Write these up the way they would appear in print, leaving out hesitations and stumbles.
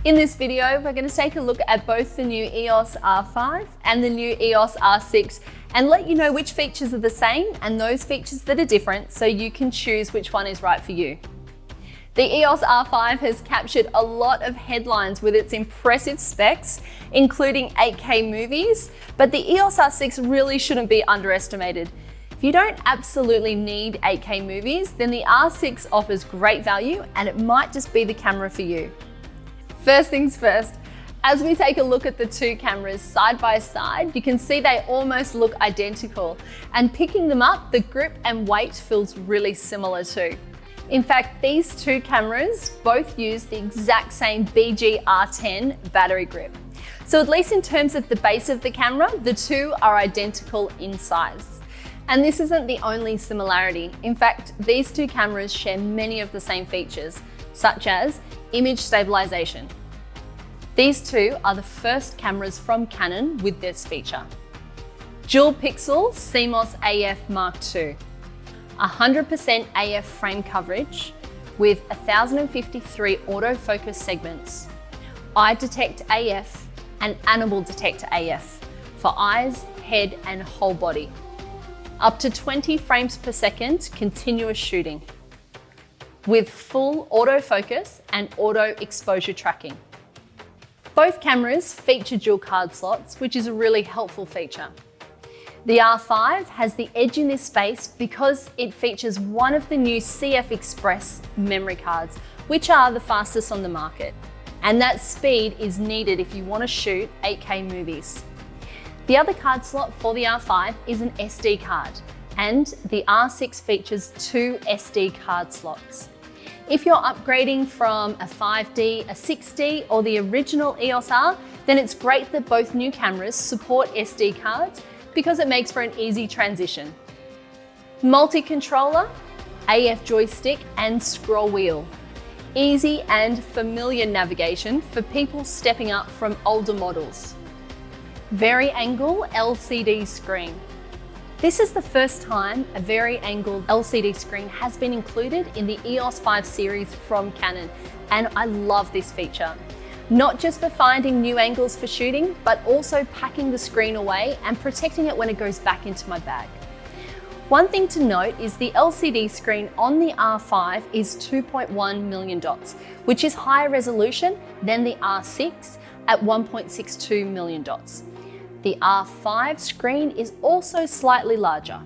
In this video, we're going to take a look at both the new EOS R5 and the new EOS R6 and let you know which features are the same and those features that are different so you can choose which one is right for you. The EOS R5 has captured a lot of headlines with its impressive specs, including 8K movies, but the EOS R6 really shouldn't be underestimated. If you don't absolutely need 8K movies, then the R6 offers great value and it might just be the camera for you. First things first, as we take a look at the two cameras side by side, you can see they almost look identical, and picking them up, the grip and weight feels really similar too. In fact, these two cameras both use the exact same BG-R10 battery grip. So at least in terms of the base of the camera, the two are identical in size. And this isn't the only similarity. In fact, these two cameras share many of the same features, such as image stabilization. These two are the first cameras from Canon with this feature. Dual pixel CMOS AF Mark II. 100% AF frame coverage with 1053 autofocus segments. Eye detect AF and animal detect AF for eyes, head and whole body. Up to 20 frames per second continuous shooting with full autofocus and auto exposure tracking. Both cameras feature dual card slots, which is a really helpful feature. The R5 has the edge in this space because it features one of the new CF Express memory cards, which are the fastest on the market. And that speed is needed if you want to shoot 8K movies. The other card slot for the R5 is an SD card, and the R6 features two SD card slots. If you're upgrading from a 5D, a 6D, or the original EOS R, then it's great that both new cameras support SD cards because it makes for an easy transition. Multi-controller, AF joystick, and scroll wheel. Easy and familiar navigation for people stepping up from older models. Vari-angle LCD screen. This is the first time a vari-angled LCD screen has been included in the EOS 5 series from Canon, and I love this feature. Not just for finding new angles for shooting, but also packing the screen away and protecting it when it goes back into my bag. One thing to note is the LCD screen on the R5 is 2.1 million dots, which is higher resolution than the R6 at 1.62 million dots. The R5 screen is also slightly larger.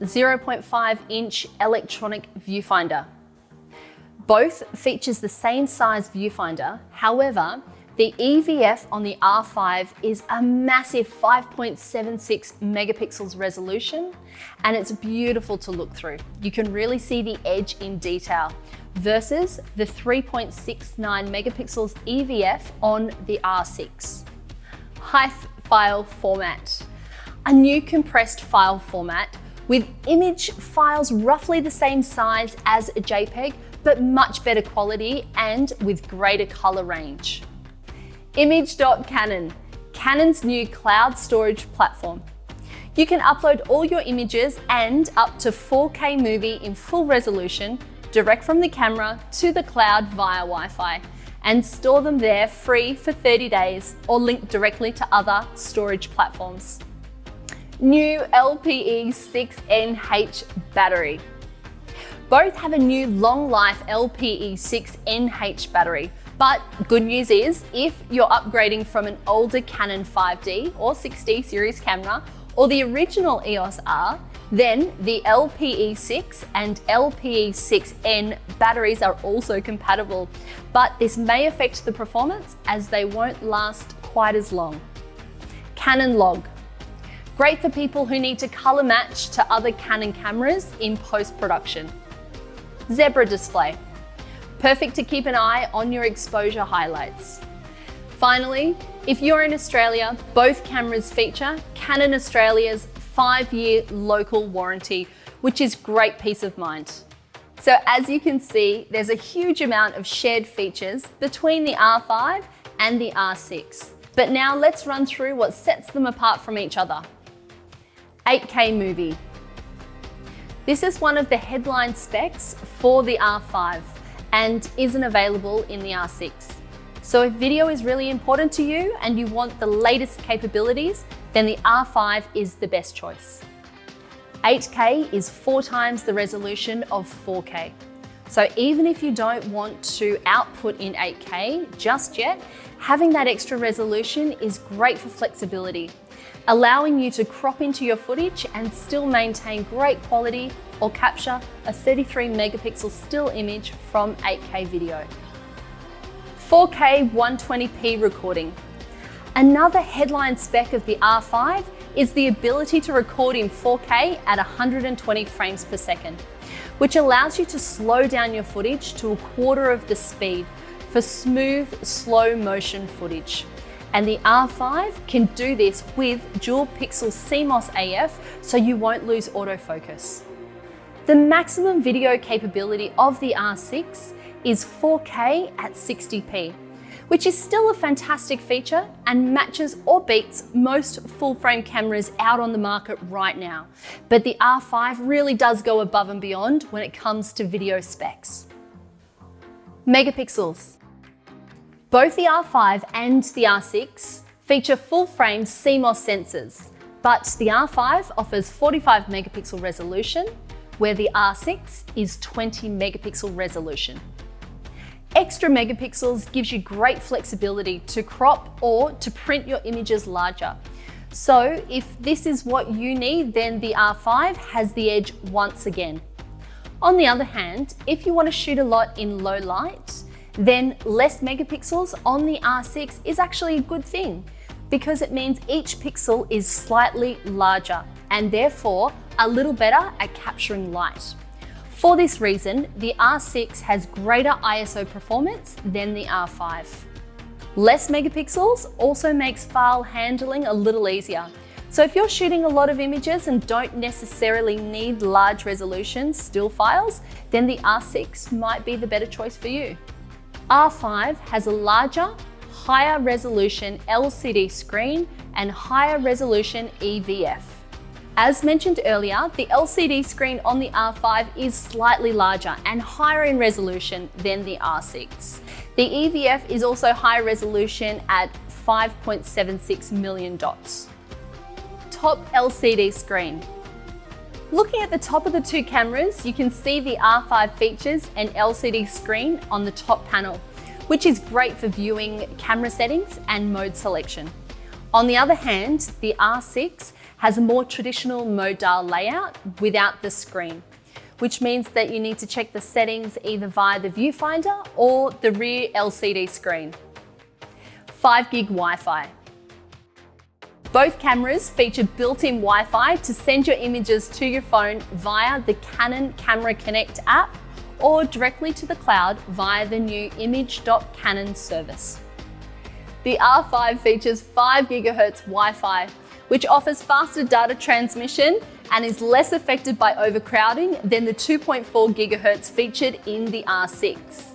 0.5-inch electronic viewfinder. Both features the same size viewfinder, however, the EVF on the R5 is a massive 5.76 megapixels resolution, and it's beautiful to look through. You can really see the edge in detail versus the 3.69 megapixels EVF on the R6. High file format. A new compressed file format with image files roughly the same size as a JPEG, but much better quality and with greater color range. Image.Canon, Canon's new cloud storage platform. You can upload all your images and up to 4K movie in full resolution direct from the camera to the cloud via Wi-Fi and store them there free for 30 days or link directly to other storage platforms. New LPE6NH battery. Both have a new long life LPE6NH battery, but good news is if you're upgrading from an older Canon 5D or 6D series camera or the original EOS R, then the LPE6 and LPE6N batteries are also compatible, but this may affect the performance as they won't last quite as long. Canon log. Great for people who need to color match to other Canon cameras in post-production. Zebra display. Perfect to keep an eye on your exposure highlights. Finally, if you're in Australia, both cameras feature Canon Australia's 5-year local warranty, which is great peace of mind. So as you can see, there's a huge amount of shared features between the R5 and the R6. But now let's run through what sets them apart from each other. 8K movie. This is one of the headline specs for the R5 and isn't available in the R6. So if video is really important to you and you want the latest capabilities, then the R5 is the best choice. 8K is 4 times the resolution of 4K. So even if you don't want to output in 8K just yet, having that extra resolution is great for flexibility, allowing you to crop into your footage and still maintain great quality or capture a 33 megapixel still image from 8K video. 4K 120p recording. Another headline spec of the R5 is the ability to record in 4K at 120 frames per second, which allows you to slow down your footage to a quarter of the speed for smooth, slow motion footage. And the R5 can do this with dual pixel CMOS AF, so you won't lose autofocus. The maximum video capability of the R6 is 4K at 60p, which is still a fantastic feature and matches or beats most full-frame cameras out on the market right now. But the R5 really does go above and beyond when it comes to video specs. Megapixels. Both the R5 and the R6 feature full-frame CMOS sensors, but the R5 offers 45 megapixel resolution, where the R6 is 20 megapixel resolution. Extra megapixels gives you great flexibility to crop or to print your images larger. So if this is what you need, then the R5 has the edge once again. On the other hand, if you want to shoot a lot in low light, then less megapixels on the R6 is actually a good thing, because it means each pixel is slightly larger and therefore a little better at capturing light. For this reason, the R6 has greater ISO performance than the R5. Less megapixels also makes file handling a little easier. So if you're shooting a lot of images and don't necessarily need large resolution still files, then the R6 might be the better choice for you. R5 has a larger, higher resolution LCD screen and higher resolution EVF. As mentioned earlier, the LCD screen on the R5 is slightly larger and higher in resolution than the R6. The EVF is also higher resolution at 5.76 million dots. Top LCD screen. Looking at the top of the two cameras, you can see the R5 features an LCD screen on the top panel, which is great for viewing camera settings and mode selection. On the other hand, the R6 has a more traditional mode dial layout without the screen, which means that you need to check the settings either via the viewfinder or the rear LCD screen. 5 gig Wi-Fi. Both cameras feature built-in Wi-Fi to send your images to your phone via the Canon Camera Connect app or directly to the cloud via the new image.canon service. The R5 features 5 GHz Wi-Fi, which offers faster data transmission and is less affected by overcrowding than the 2.4 GHz featured in the R6.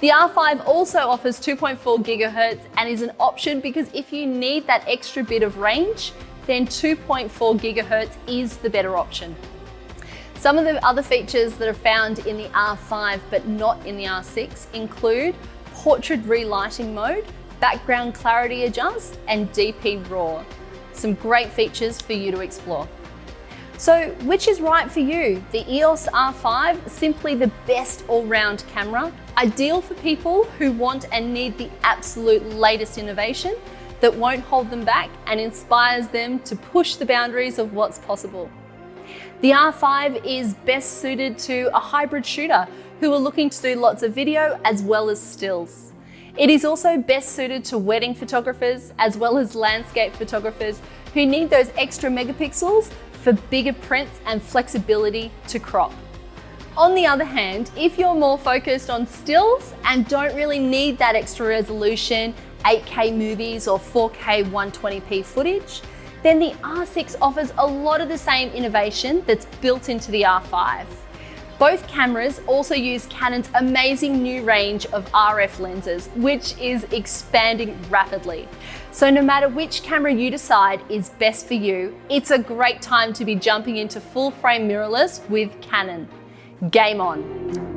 The R5 also offers 2.4 GHz and is an option because if you need that extra bit of range, then 2.4 GHz is the better option. Some of the other features that are found in the R5 but not in the R6 include portrait relighting mode, background clarity adjust, and DP RAW. Some great features for you to explore. So which is right for you? The EOS R5, simply the best all-round camera, ideal for people who want and need the absolute latest innovation that won't hold them back and inspires them to push the boundaries of what's possible. The R5 is best suited to a hybrid shooter who are looking to do lots of video as well as stills. It is also best suited to wedding photographers as well as landscape photographers who need those extra megapixels for bigger prints and flexibility to crop. On the other hand, if you're more focused on stills and don't really need that extra resolution, 8K movies or 4K 120p footage, then the R6 offers a lot of the same innovation that's built into the R5. Both cameras also use Canon's amazing new range of RF lenses, which is expanding rapidly. So no matter which camera you decide is best for you, it's a great time to be jumping into full frame mirrorless with Canon. Game on.